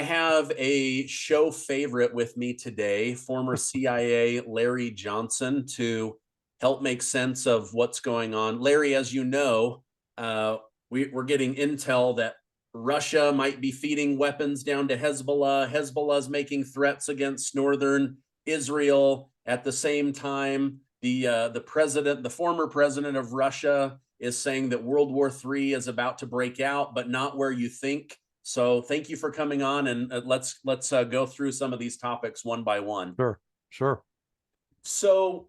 I have a show favorite with me today, former CIA Larry Johnson, to help make sense of what's going on. Larry, as you know, we're getting intel that Russia might be feeding weapons down to Hezbollah. Hezbollah is making threats against northern Israel. At the same time, the former president of Russia, is saying that World War III is about to break out, but not where you think. So thank you for coming on, and let's go through some of these topics one by one. Sure. So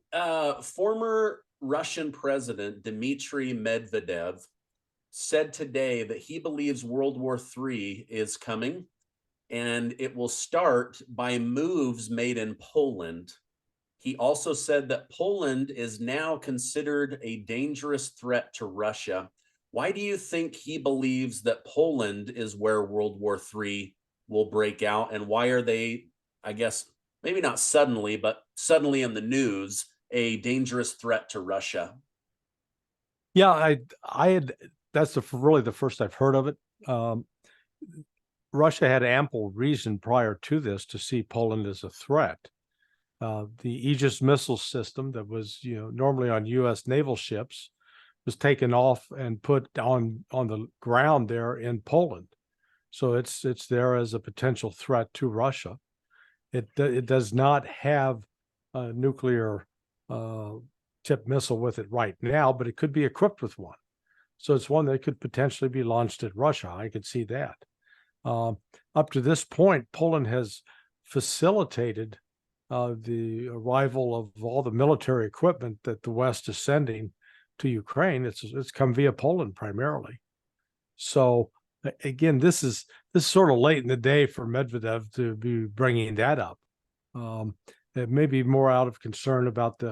former Russian President Dmitry Medvedev said today that he believes World War III is coming, and it will start by moves made in Poland. He also said that Poland is now considered a dangerous threat to Russia. Why do you think he believes that Poland is where World War III will break out? And why are they, I guess, maybe not suddenly, but suddenly in the news, a dangerous threat to Russia? Yeah, that's really the first I've heard of it. Russia had ample reason prior to this to see Poland as a threat. The Aegis missile system that was, normally on U.S. naval ships was taken off and put on the ground there in Poland. So it's there as a potential threat to Russia. It does not have a nuclear tipped missile with it right now, but it could be equipped with one. So it's one that could potentially be launched at Russia. I could see that. Up to this point, Poland has facilitated the arrival of all the military equipment that the West is sending to Ukraine. It's come via Poland primarily. So again, this is sort of late in the day for Medvedev to be bringing that up. It may be more out of concern about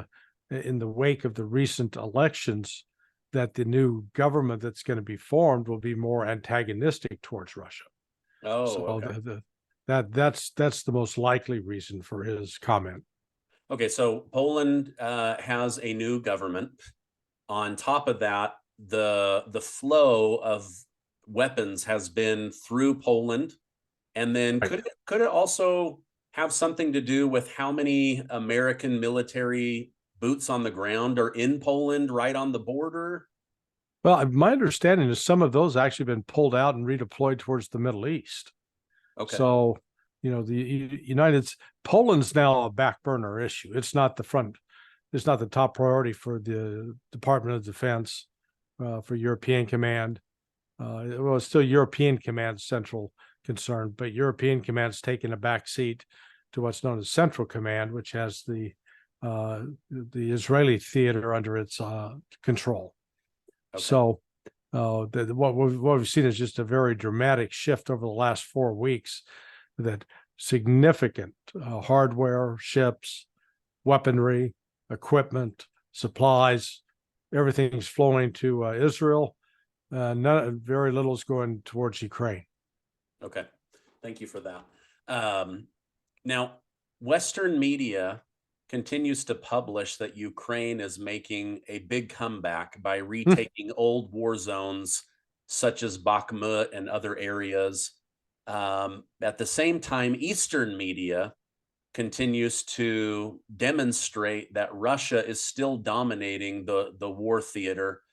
in the wake of the recent elections, that the new government that's going to be formed will be more antagonistic towards Russia. Oh, so okay. That's the most likely reason for his comment. Okay, so Poland has a new government. On top of that, the flow of weapons has been through Poland, and then Right. could it also have something to do with how many American military boots on the ground are in Poland, right on the border? Well, my understanding is some of those actually been pulled out and redeployed towards the Middle East. Okay. So, Poland's now a back burner issue. It's not the top priority for the Department of Defense, for European Command. Well, it's still European Command's central concern, but European Command's taken a back seat to what's known as Central Command, which has the Israeli theater under its control. Okay. So what we've seen is just a very dramatic shift over the last 4 weeks, that significant hardware, ships, weaponry, equipment, supplies, everything's flowing to Israel. Very little is going towards Ukraine. Okay, thank you for that. Now, Western media continues to publish that Ukraine is making a big comeback by retaking old war zones such as Bakhmut and other areas. At the same time, Eastern media continues to demonstrate that Russia is still dominating the war theater.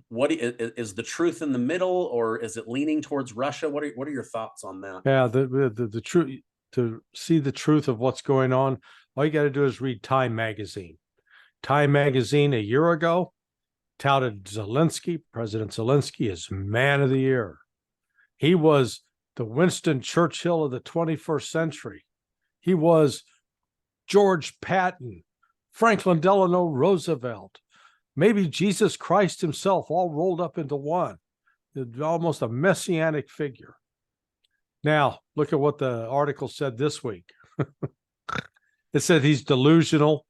What is the truth in the middle, or is it leaning towards Russia? What are your thoughts on that? Yeah, the truth, to see the truth of what's going on, all you got to do is read Time magazine. Time magazine a year ago touted President Zelensky, as man of the year. He was the Winston Churchill of the 21st century. He was George Patton, Franklin Delano Roosevelt, maybe Jesus Christ himself, all rolled up into one. Almost a messianic figure. Now, look at what the article said this week. It said he's delusional.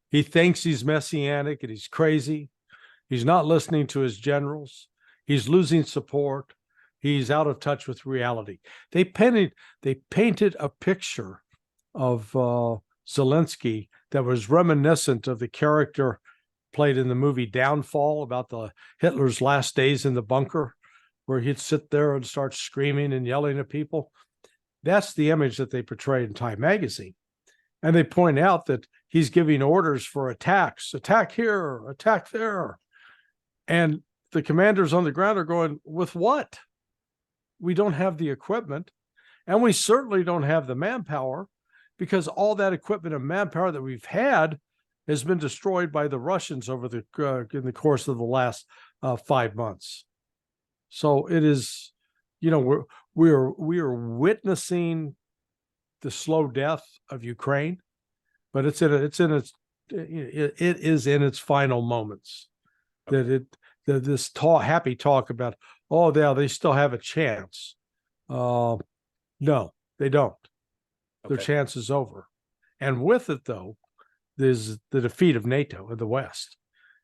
He thinks he's messianic and he's crazy. He's not listening to his generals. He's losing support. He's out of touch with reality. They painted a picture of Zelensky that was reminiscent of the character played in the movie Downfall, about the Hitler's last days in the bunker, where he'd sit there and start screaming and yelling at people. That's the image that they portrayed in Time magazine. And they point out that he's giving orders for attacks, attack here, attack there. And the commanders on the ground are going, with what? We don't have the equipment, and we certainly don't have the manpower, because all that equipment and manpower that we've had has been destroyed by the Russians over the in the course of the last 5 months. So it is, we are witnessing the slow death of Ukraine, but it is in its final moments. Okay. That this happy talk about, oh, they still have a chance. No, they don't. Their Okay. chance is over. And with it, though, there's the defeat of NATO in the West.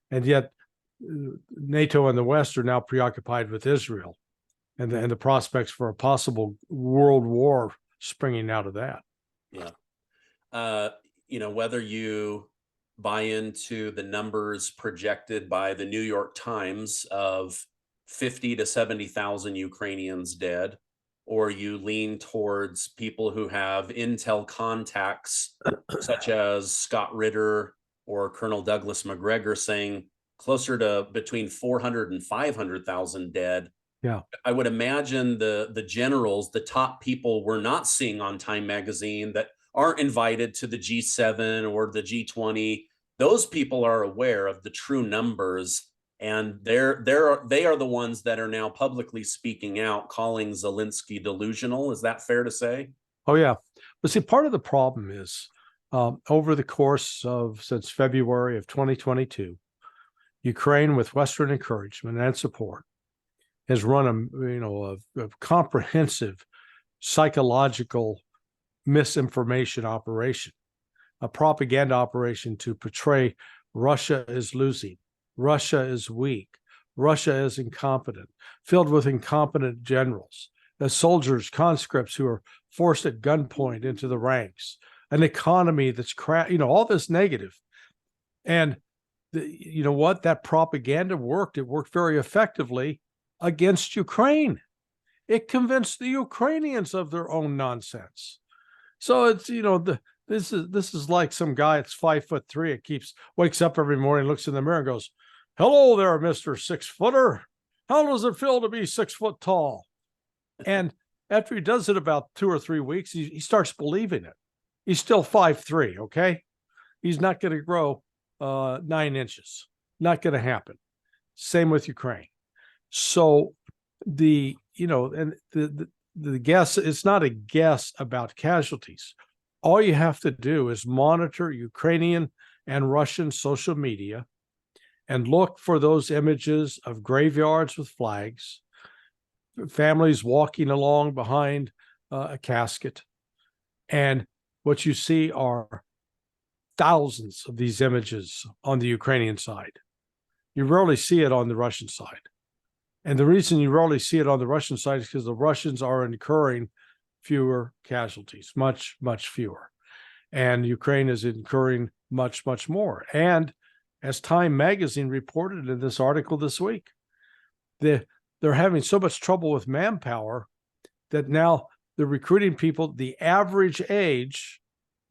And yet NATO and the West are now preoccupied with Israel and the prospects for a possible world war springing out of that. Yeah. Whether you buy into the numbers projected by the New York Times of 50 to 70,000 Ukrainians dead, or you lean towards people who have intel contacts, such as Scott Ritter or Colonel Douglas McGregor, saying closer to between 400 and 500,000 dead. Yeah. I would imagine the generals, the top people we're not seeing on Time magazine that aren't invited to the G7 or the G20, those people are aware of the true numbers, and they are the ones that are now publicly speaking out, calling Zelensky delusional. Is that fair to say? Oh, yeah. But see, part of the problem is over the course of since February of 2022, Ukraine, with Western encouragement and support, has run a comprehensive psychological misinformation operation, a propaganda operation to portray Russia is losing, Russia is weak, Russia is incompetent, filled with incompetent generals, the soldiers, conscripts who are forced at gunpoint into the ranks, an economy that's all this negative. And you know what? That propaganda worked. It worked very effectively against Ukraine. It convinced the Ukrainians of their own nonsense. So it's, this is like some guy that's 5'3". It wakes up every morning, looks in the mirror and goes, "Hello there, Mr. 6-footer. How does it feel to be 6 foot tall?" And after he does it about 2 or 3 weeks, he starts believing it. He's still 5'3", okay? He's not going to grow 9 inches. Not going to happen. Same with Ukraine. So the guess, it's not a guess about casualties. All you have to do is monitor Ukrainian and Russian social media and look for those images of graveyards with flags, families walking along behind a casket. And what you see are thousands of these images on the Ukrainian side. You rarely see it on the Russian side. And the reason you rarely see it on the Russian side is because the Russians are incurring fewer casualties, much, much fewer. And Ukraine is incurring much, much more. And as Time magazine reported in this article this week, they're having so much trouble with manpower that now they're recruiting people. The average age,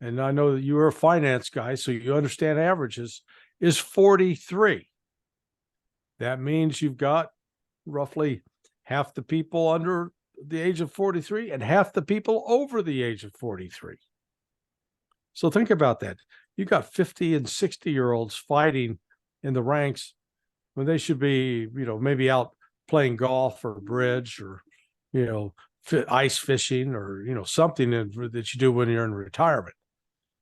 and I know that you're a finance guy, so you understand averages, is 43. That means you've got roughly half the people under the age of 43 and half the people over the age of 43. So think about that. You got 50 and 60-year-olds fighting in the ranks when they should be, maybe out playing golf or bridge or, ice fishing or, something that you do when you're in retirement.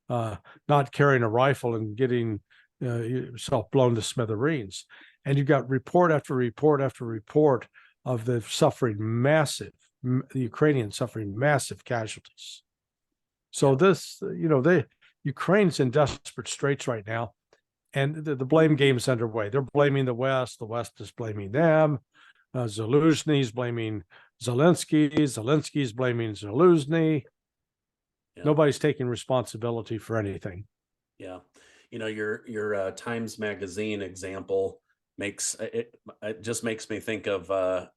Not carrying a rifle and getting yourself blown to smithereens. And you've got report after report after report of the Ukrainians suffering massive casualties. So Ukraine's in desperate straits right now, and the blame game is underway. They're blaming the West is blaming them. Zelensky's blaming Zelensky. Zelensky's blaming Zelensky. Yeah. Nobody's taking responsibility for anything. Yeah. Your Times Magazine example it just makes me think of a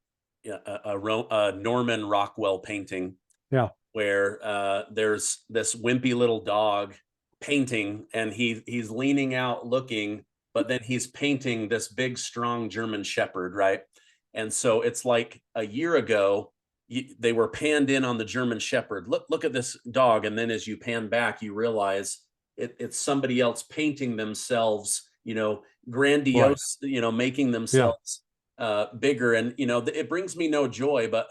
Norman Rockwell painting. Yeah. where there's this wimpy little dog painting, and he's leaning out looking, but then he's painting this big, strong German Shepherd, right? And so it's like a year ago, they were panned in on the German Shepherd. Look at this dog, and then as you pan back, you realize it's somebody else painting themselves, Right. grandiose, making Yeah. themselves bigger. And it brings me no joy, but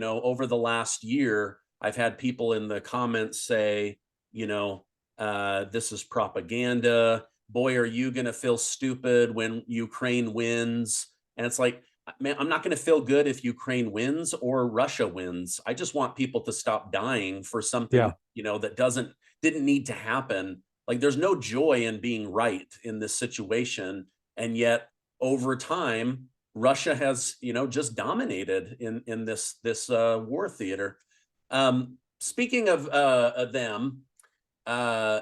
over the last year, I've had people in the comments say, this is propaganda. Boy, are you going to feel stupid when Ukraine wins? And it's like, man, I'm not going to feel good if Ukraine wins or Russia wins. I just want people to stop dying for something, Yeah. that didn't need to happen. Like, there's no joy in being right in this situation. And yet over time, Russia has, just dominated in this war theater. Speaking of them, uh,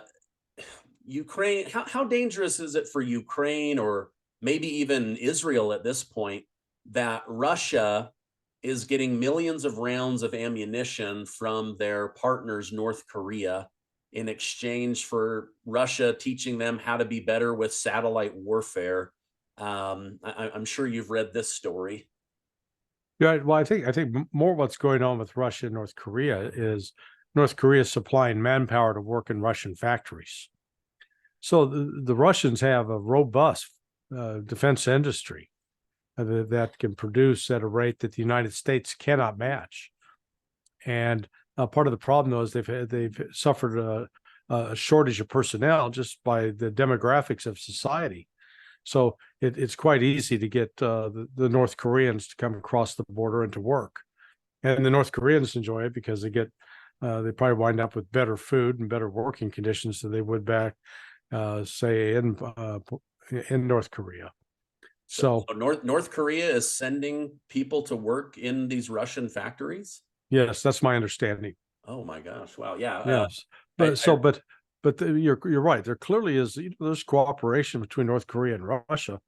Ukraine, how dangerous is it for Ukraine, or maybe even Israel at this point, that Russia is getting millions of rounds of ammunition from their partners, North Korea, in exchange for Russia teaching them how to be better with satellite warfare? I'm sure you've read this story. Yeah. Well, I think more what's going on with Russia and North Korea is North Korea supplying manpower to work in Russian factories. So the Russians have a robust defense industry that can produce at a rate that the United States cannot match. And part of the problem, though, is they've suffered a shortage of personnel just by the demographics of society. So it's quite easy to get the North Koreans to come across the border and to work. And the North Koreans enjoy it because they probably wind up with better food and better working conditions than they would back, say, in North Korea. So North Korea is sending people to work in these Russian factories. yes, that's my understanding. Oh my gosh! Wow. Yeah. Yes, I, but I you're right. There clearly is there's cooperation between North Korea and Russia,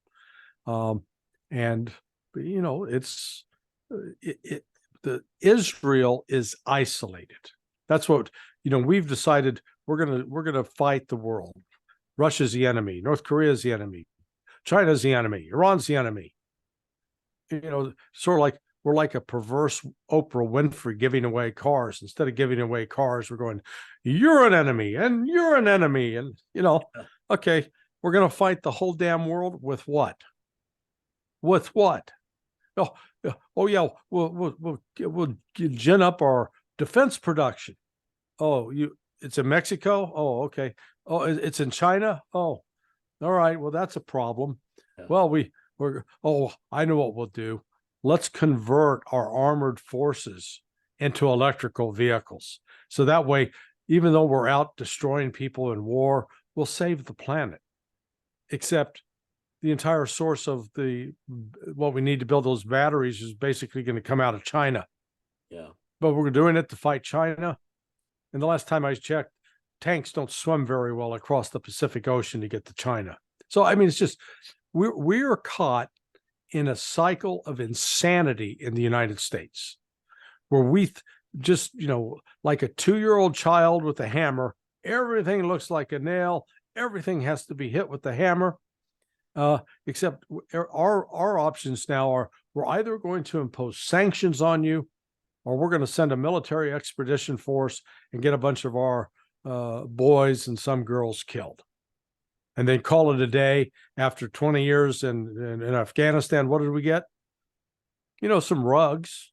and it's the Israel is isolated. That's what we've decided. We're gonna fight the world. Russia's the enemy. North Korea is the enemy. China's the enemy. Iran's the enemy. Sort of like we're like a perverse Oprah Winfrey giving away cars. Instead of giving away cars, we're going, you're an enemy and you're an enemy. And, okay, we're going to fight the whole damn world with what? With what? Oh yeah, we'll gin up our defense production. Oh, it's in Mexico? Oh, okay. Oh, it's in China? Oh, all right. Well, that's a problem. Yeah. Well, I know what we'll do. Let's convert our armored forces into electrical vehicles. So that way, even though we're out destroying people in war, we'll save the planet. Except the entire source of what we need to build those batteries is basically going to come out of China. Yeah. But we're doing it to fight China. And the last time I checked, tanks don't swim very well across the Pacific Ocean to get to China. So, I mean, it's just, we're caught in a cycle of insanity in the United States where we just, like a 2-year-old child with a hammer, everything looks like a nail. Everything has to be hit with the hammer. Except our options now are we're either going to impose sanctions on you or we're going to send a military expedition force and get a bunch of our boys and some girls killed. And then call it a day. After 20 years in Afghanistan, what did we get? Some rugs,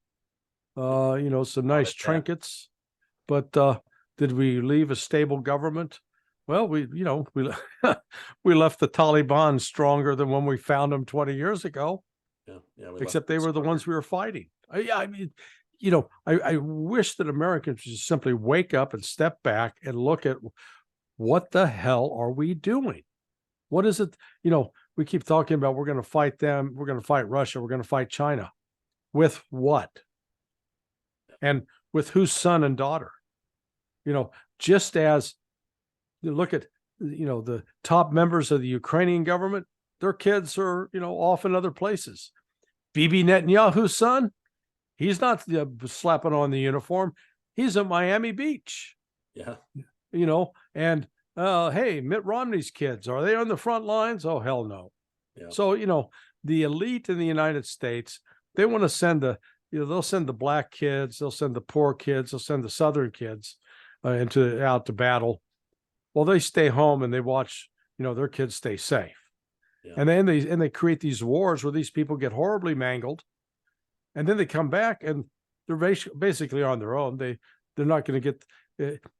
some nice trinkets. But did we leave a stable government? Well, we we left the Taliban stronger than when we found them 20 years ago. Yeah. Except they were the ones we were fighting. I mean, I wish that Americans would just simply wake up and step back and look at what the hell are we doing? What is it? We keep talking about we're going to fight them. We're going to fight Russia. We're going to fight China. With what? And with whose son and daughter? Just as you look at, the top members of the Ukrainian government, their kids are, off in other places. Bibi Netanyahu's son, he's not slapping on the uniform. He's at Miami Beach, Yeah. and hey, Mitt Romney's kids, are they on the front lines? Oh, hell no. Yeah. So, the elite in the United States, they want to send they'll send the black kids, they'll send the poor kids, they'll send the Southern kids out to battle. Well, they stay home and they watch, their kids stay safe. Yeah. And then they create these wars where these people get horribly mangled, and then they come back and they're basically on their own. They're not going to get,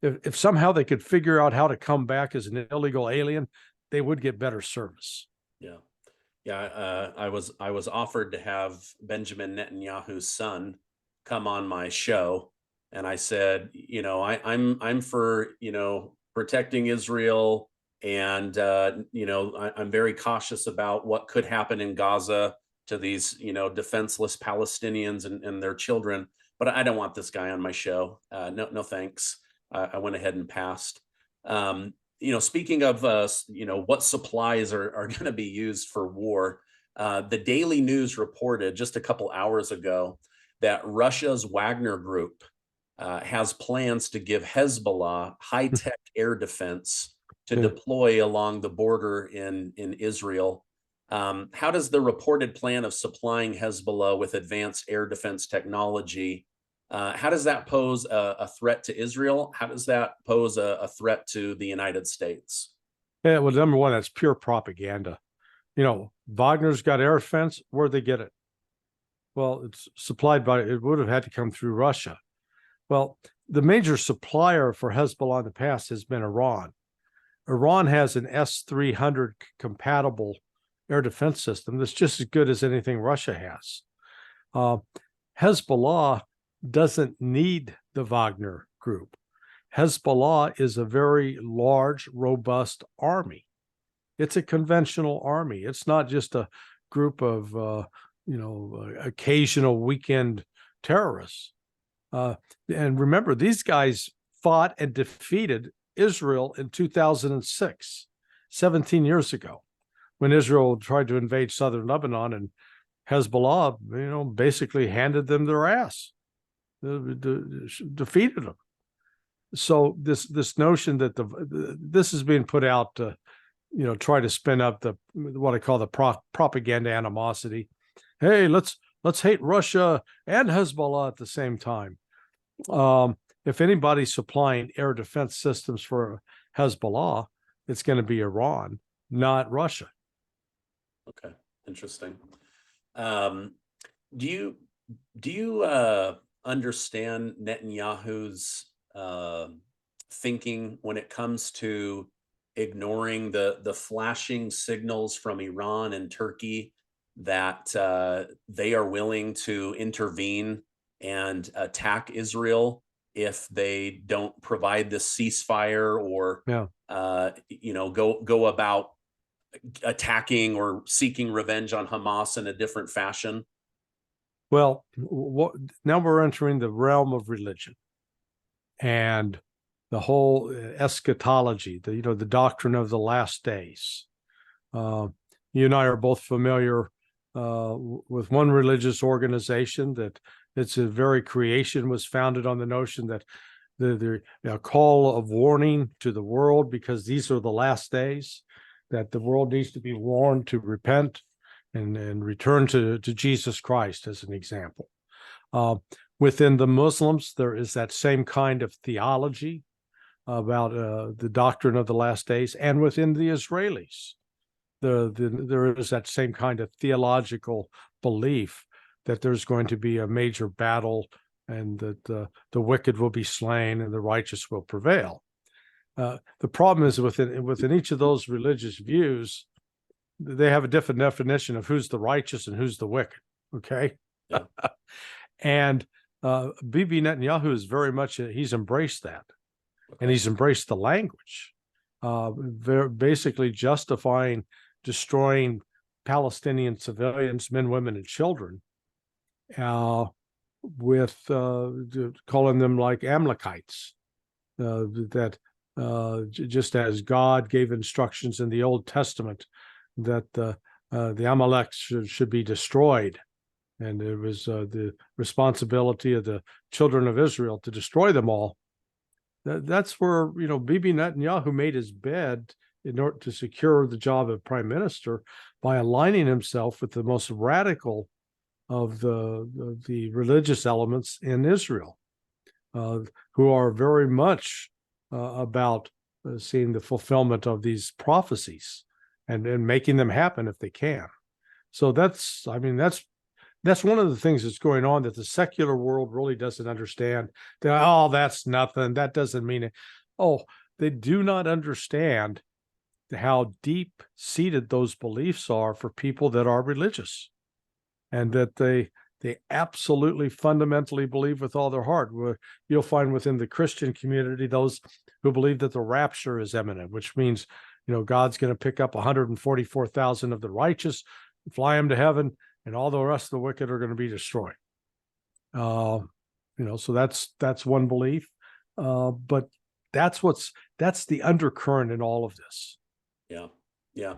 if somehow they could figure out how to come back as an illegal alien, they would get better service. Yeah. Yeah. I was offered to have Benjamin Netanyahu's son come on my show. And I said, I'm for, protecting Israel. And, I'm very cautious about what could happen in Gaza to these, defenseless Palestinians and their children. But I don't want this guy on my show. No, thanks. I went ahead and passed. Speaking of, what supplies are going to be used for war, the Daily News reported just a couple hours ago that Russia's Wagner Group has plans to give Hezbollah high-tech air defense to deploy along the border in Israel. How does the reported plan of supplying Hezbollah with advanced air defense technology, how does that pose a threat to Israel? How does that pose a threat to the United States? Yeah, well, number one, that's pure propaganda. Wagner's got air defense. Where'd they get it? Well, it's supplied it would have had to come through Russia. Well, the major supplier for Hezbollah in the past has been Iran. Iran has an S-300 compatible air defense system that's just as good as anything Russia has. Hezbollah doesn't need the Wagner Group. Hezbollah is a very large, robust army. It's a conventional army. It's not just a group of, occasional weekend terrorists. And remember, these guys fought and defeated Israel in 2006, 17 years ago, when Israel tried to invade southern Lebanon, and Hezbollah, basically handed them their ass, defeated them. So this notion that this is being put out to, try to spin up what I call the propaganda animosity. Hey, let's hate Russia and Hezbollah at the same time. If anybody's supplying air defense systems for Hezbollah, it's going to be Iran, not Russia. Okay, interesting. Do you understand Netanyahu's thinking when it comes to ignoring the flashing signals from Iran and Turkey that they are willing to intervene and attack Israel if they don't provide this ceasefire or go about attacking or seeking revenge on Hamas in a different fashion? Well, now we're entering the realm of religion and the whole eschatology, the doctrine of the last days. You and I are both familiar with one religious organization that its very creation was founded on the notion that the call of warning to the world, because these are the last days, that the world needs to be warned to repent and return to Jesus Christ, as an example. Within the Muslims, there is that same kind of theology about the doctrine of the last days, and within the Israelis, there is that same kind of theological belief that there's going to be a major battle and that the wicked will be slain and the righteous will prevail. The problem is within each of those religious views, they have a different definition of who's the righteous and who's the wicked. Okay. Yeah. And Bibi Netanyahu is very much, he's embraced that. Okay. And he's embraced the language, basically justifying destroying Palestinian civilians, men, women, and children, with calling them like Amalekites, that just as God gave instructions in the Old Testament that the Amaleks should be destroyed. and it was the responsibility of the children of Israel to destroy them all. That's where, Bibi Netanyahu made his bed in order to secure the job of prime minister by aligning himself with the most radical of the religious elements in Israel, who are very much about seeing the fulfillment of these prophecies and making them happen if they can. So that's one of the things that's going on that the secular world really doesn't understand. That's nothing. That doesn't mean it. Oh, they do not understand how deep-seated those beliefs are for people that are religious, and that they absolutely fundamentally believe with all their heart. You'll find within the Christian community those who believe that the rapture is imminent, which means, God's going to pick up 144,000 of the righteous, fly them to heaven, and all the rest of the wicked are going to be destroyed. So that's one belief. But that's the undercurrent in all of this. Yeah. Yeah.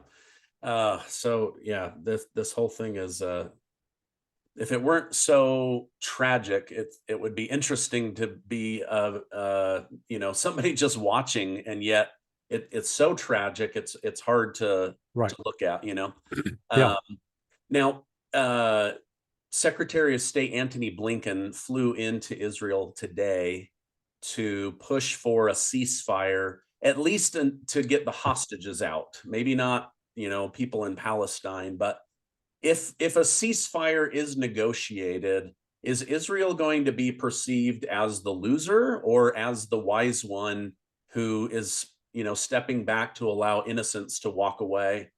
This whole thing is, if it weren't so tragic, it would be interesting to be somebody just watching, and yet it's so tragic it's hard to look at. Yeah. Now, Secretary of State Antony Blinken flew into Israel today to push for a ceasefire, at least to get the hostages out. Maybe not, people in Palestine, but if a ceasefire is negotiated, is Israel going to be perceived as the loser or as the wise one who is, stepping back to allow innocents to walk away?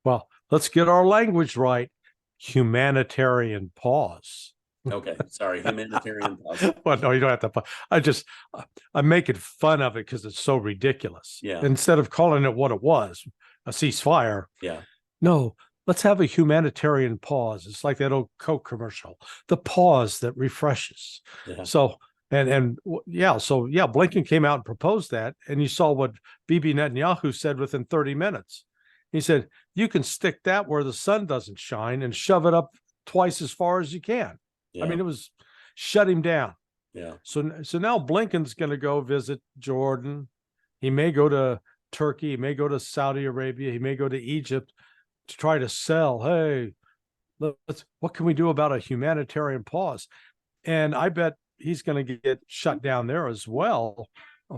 Well, let's get our language right. Humanitarian pause. Okay, sorry, humanitarian pause. Well, no, you don't have to. I'm making fun of it because it's so ridiculous. Yeah. Instead of calling it what it was, a ceasefire. Yeah. No, let's have a humanitarian pause. It's like that old Coke commercial, the pause that refreshes. Yeah. So, Blinken came out and proposed that, and you saw what Bibi Netanyahu said within 30 minutes. He said, you can stick that where the sun doesn't shine and shove it up twice as far as you can. Yeah. I mean, it was shut him down. Yeah. So now Blinken's going to go visit Jordan. He may go to Turkey. He may go to Saudi Arabia. He may go to Egypt to try to sell, hey, what can we do about a humanitarian pause? And I bet he's going to get shut down there as well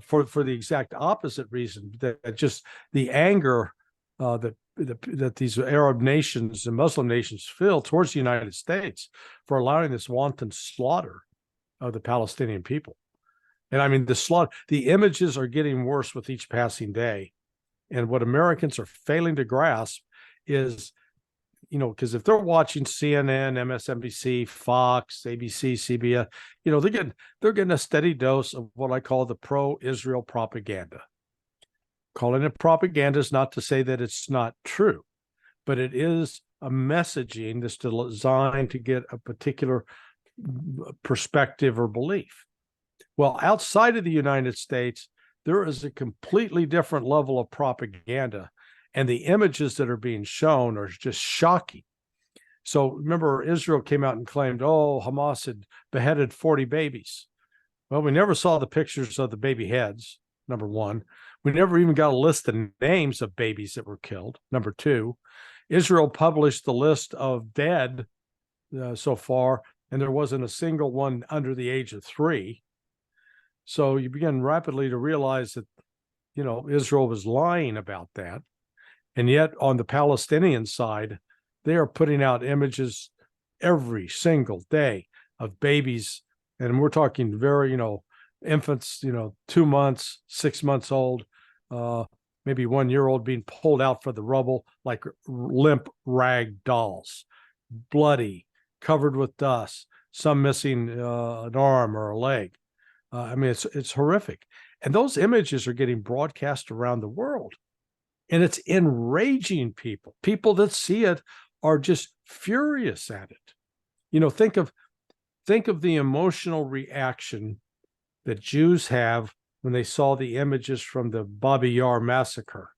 for the exact opposite reason, that just the anger that these Arab nations and Muslim nations feel towards the United States for allowing this wanton slaughter of the Palestinian people. And I mean, the images are getting worse with each passing day. And what Americans are failing to grasp is, because if they're watching CNN, MSNBC, Fox, ABC, CBS, they're getting a steady dose of what I call the pro-Israel propaganda. Calling it propaganda is not to say that it's not true, but it is a messaging that's designed to get a particular perspective or belief. Well, outside of the United States, there is a completely different level of propaganda, and the images that are being shown are just shocking. So remember, Israel came out and claimed, Hamas had beheaded 40 babies. Well, we never saw the pictures of the baby heads, number one. We never even got a list of names of babies that were killed, number two. Israel published the list of dead so far, and there wasn't a single one under the age of 3. So you begin rapidly to realize that, Israel was lying about that. And yet on the Palestinian side, they are putting out images every single day of babies. And we're talking very, infants, 2 months, 6 months old, maybe 1 year old, being pulled out for the rubble like limp rag dolls, bloody, covered with dust, some missing an arm or a leg. I mean, it's horrific. And those images are getting broadcast around the world. And it's enraging people. People that see it are just furious at it. Think of the emotional reaction that Jews have when they saw the images from the Babi Yar massacre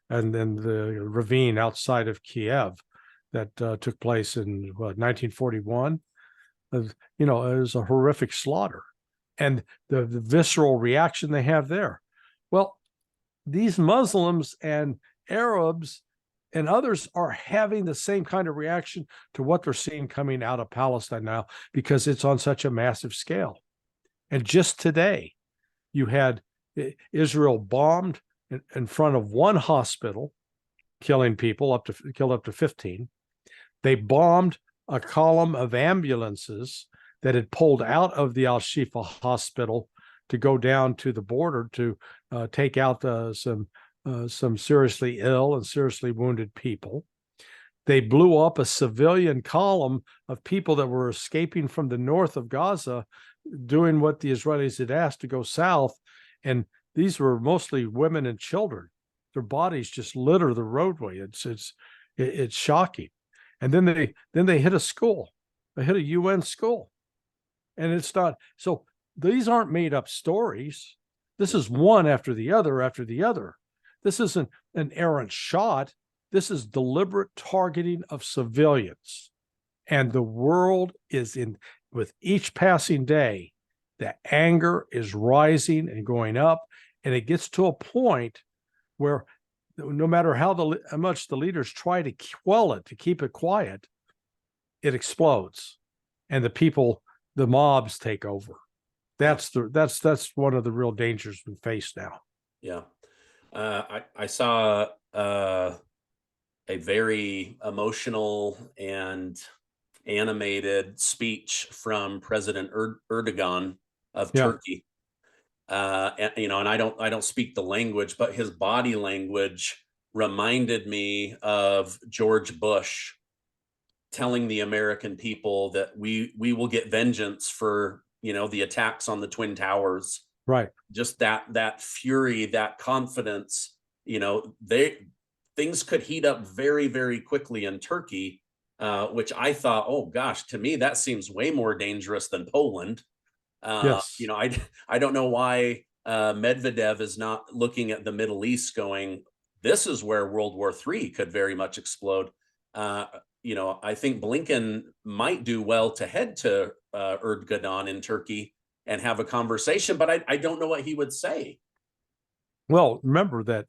and then the ravine outside of Kiev that took place in 1941. It was a horrific slaughter, and the visceral reaction they have there. Well, these Muslims and Arabs and others are having the same kind of reaction to what they're seeing coming out of Palestine now, because it's on such a massive scale. And just today, you had Israel bombed in front of one hospital, killing people, killed up to 15. They bombed a column of ambulances that had pulled out of the Al-Shifa hospital to go down to the border to take out some seriously ill and seriously wounded people. They blew up a civilian column of people that were escaping from the north of Gaza, doing what the Israelis had asked to go south. And these were mostly women and children. Their bodies just litter the roadway. It's shocking. And then they hit a school. They hit a UN school. And it's not, so these aren't made up stories. This is one after the other after the other. This isn't an errant shot. This is deliberate targeting of civilians. And the world is with each passing day, the anger is rising and going up. And it gets to a point where no matter how much the leaders try to quell it, to keep it quiet, it explodes. And the mobs take over. That's one of the real dangers we face now. Yeah. I saw a very emotional and animated speech from President Erdogan of Turkey. And I don't speak the language, but his body language reminded me of George Bush telling the American people that we will get vengeance for, the attacks on the Twin Towers. Right. Just that fury, that confidence, things could heat up very, very quickly in Turkey, which I thought, oh gosh, to me, that seems way more dangerous than Poland. Yes. I don't know why Medvedev is not looking at the Middle East going, this is where World War III could very much explode. I think Blinken might do well to head to Erdogan in Turkey and have a conversation, but I don't know what he would say. Well, remember that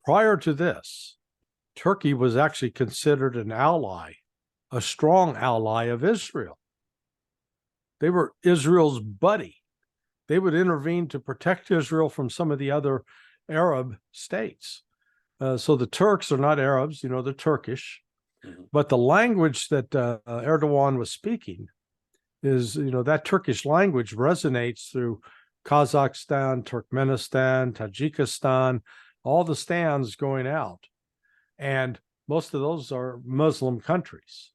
prior to this, Turkey was actually considered an ally, a strong ally of Israel. They were Israel's buddy. They would intervene to protect Israel from some of the other Arab states. So the Turks are not Arabs, they're Turkish. Mm-hmm. But the language that Erdogan was speaking is, that Turkish language resonates through Kazakhstan, Turkmenistan, Tajikistan, all the stands going out. And most of those are Muslim countries.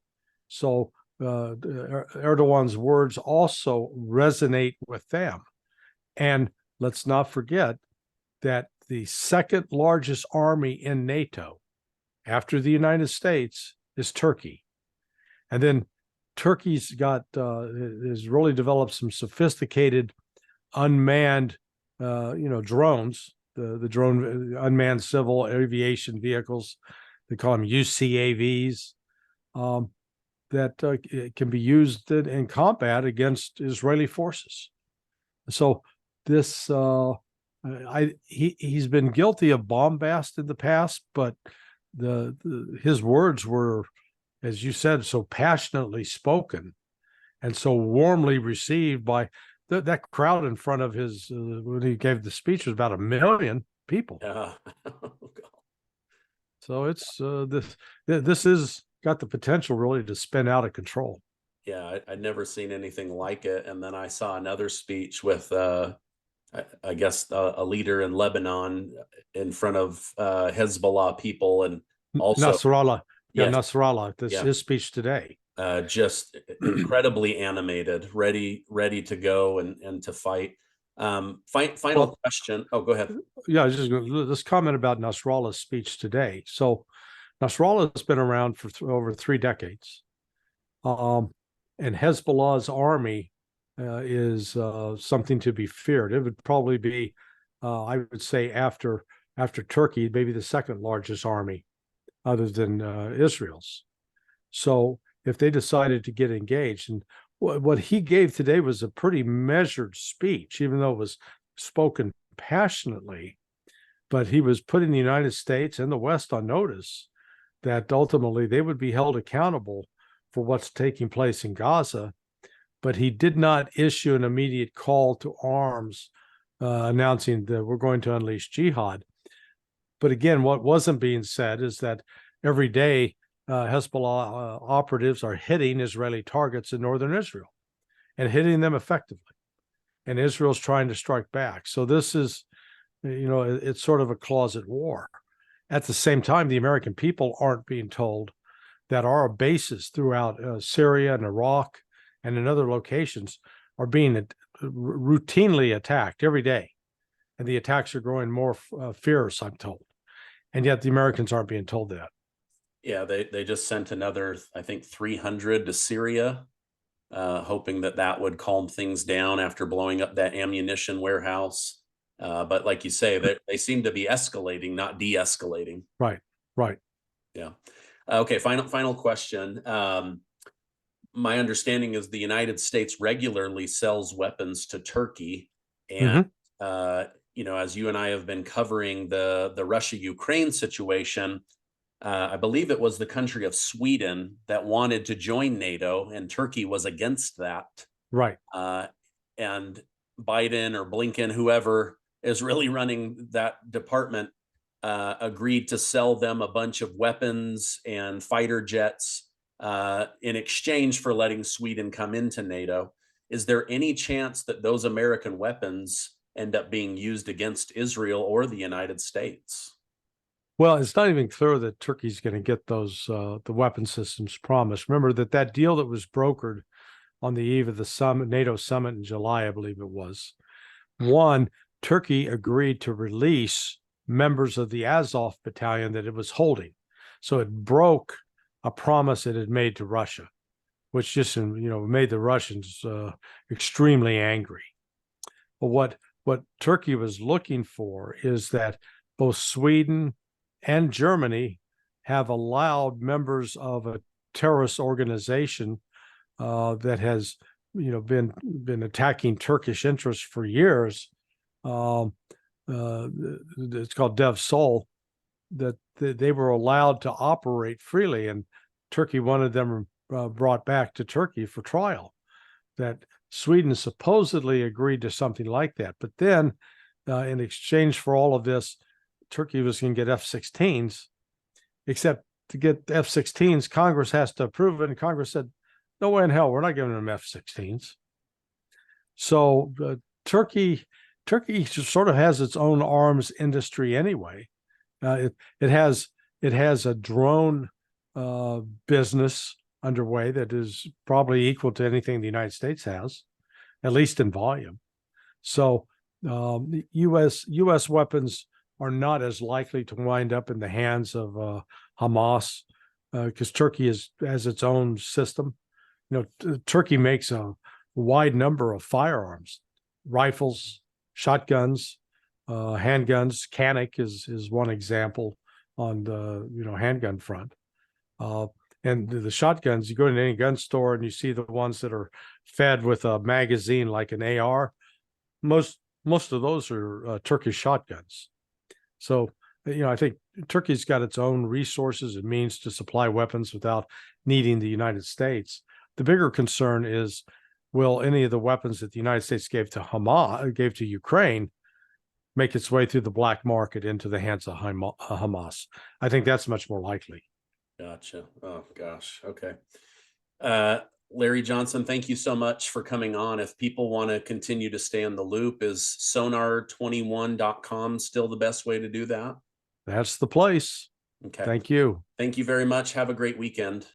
So Erdogan's words also resonate with them. And let's not forget that the second largest army in NATO after the United States is Turkey. And then Turkey's has really developed some sophisticated unmanned, drones, the drone unmanned civil aviation vehicles. They call them UCAVs. That can be used in combat against Israeli forces. So this, he's been guilty of bombast in the past, but his words were, as you said, so passionately spoken and so warmly received by that crowd in front of his when he gave the speech was about 1 million people. So it's this is got the potential really to spin out of control. Yeah, I'd never seen anything like it. And then I saw another speech with, I guess, a leader in Lebanon in front of Hezbollah people, and also Nasrallah. Yes. Nasrallah. His speech today. Just incredibly animated, ready to go and to fight. Final question. Oh, go ahead. Yeah, I was just this comment about Nasrallah's speech today. So Nasrallah has been around for over 3 decades. And Hezbollah's army is something to be feared. It would probably be, I would say, after Turkey, maybe the second largest army other than Israel's. So if they decided to get engaged, and what he gave today was a pretty measured speech, even though it was spoken passionately, but he was putting the United States and the West on notice that ultimately they would be held accountable for what's taking place in Gaza. But he did not issue an immediate call to arms, announcing that we're going to unleash jihad. But again, what wasn't being said is that every day Hezbollah operatives are hitting Israeli targets in northern Israel and hitting them effectively. And Israel's trying to strike back. So this is, it's sort of a closet war. At the same time, the American people aren't being told that our bases throughout Syria and Iraq and in other locations are being routinely attacked every day. And the attacks are growing more fierce, I'm told. And yet the Americans aren't being told that. Yeah, they just sent another, I think, 300 to Syria, hoping that would calm things down after blowing up that ammunition warehouse. But like you say, they seem to be escalating, not de-escalating. Right. Yeah. Okay, final question. My understanding is the United States regularly sells weapons to Turkey. And, as you and I have been covering the Russia-Ukraine situation, I believe it was the country of Sweden that wanted to join NATO, and Turkey was against that. Right. And Biden or Blinken, whoever is really running that department, agreed to sell them a bunch of weapons and fighter jets in exchange for letting Sweden come into NATO. Is there any chance that those American weapons end up being used against Israel or the United States? Well, it's not even clear that Turkey's going to get those the weapon systems promised. Remember that deal that was brokered on the eve of the summit, NATO summit in July, I believe it was. One, Turkey agreed to release members of the Azov battalion that it was holding. So it broke a promise it had made to Russia, which just made the Russians extremely angry. But what Turkey was looking for is that both Sweden and Germany have allowed members of a terrorist organization that has been attacking Turkish interests for years. It's called Dev Sol, that they were allowed to operate freely, and Turkey wanted them brought back to Turkey for trial. That Sweden supposedly agreed to something like that, but then in exchange for all of this, Turkey was going to get F-16s, except to get F-16s, Congress has to approve it, and Congress said, no way in hell, we're not giving them F-16s. So Turkey sort of has its own arms industry anyway. It has a drone business underway that is probably equal to anything the United States has, at least in volume. So U.S. weapons are not as likely to wind up in the hands of Hamas because Turkey has its own system. Turkey makes a wide number of firearms, rifles, shotguns, handguns. Canik is one example on the handgun front. And the shotguns, you go into any gun store and you see the ones that are fed with a magazine like an AR. Most of those are Turkish shotguns. So, I think Turkey's got its own resources and means to supply weapons without needing the United States. The bigger concern is, will any of the weapons that the United States gave to Ukraine make its way through the black market into the hands of Hamas? I think that's much more likely. Gotcha. Oh, gosh. Okay. Larry Johnson, thank you so much for coming on. If people want to continue to stay in the loop, is sonar21.com still the best way to do that? That's the place. Okay. Thank you. Thank you very much. Have a great weekend.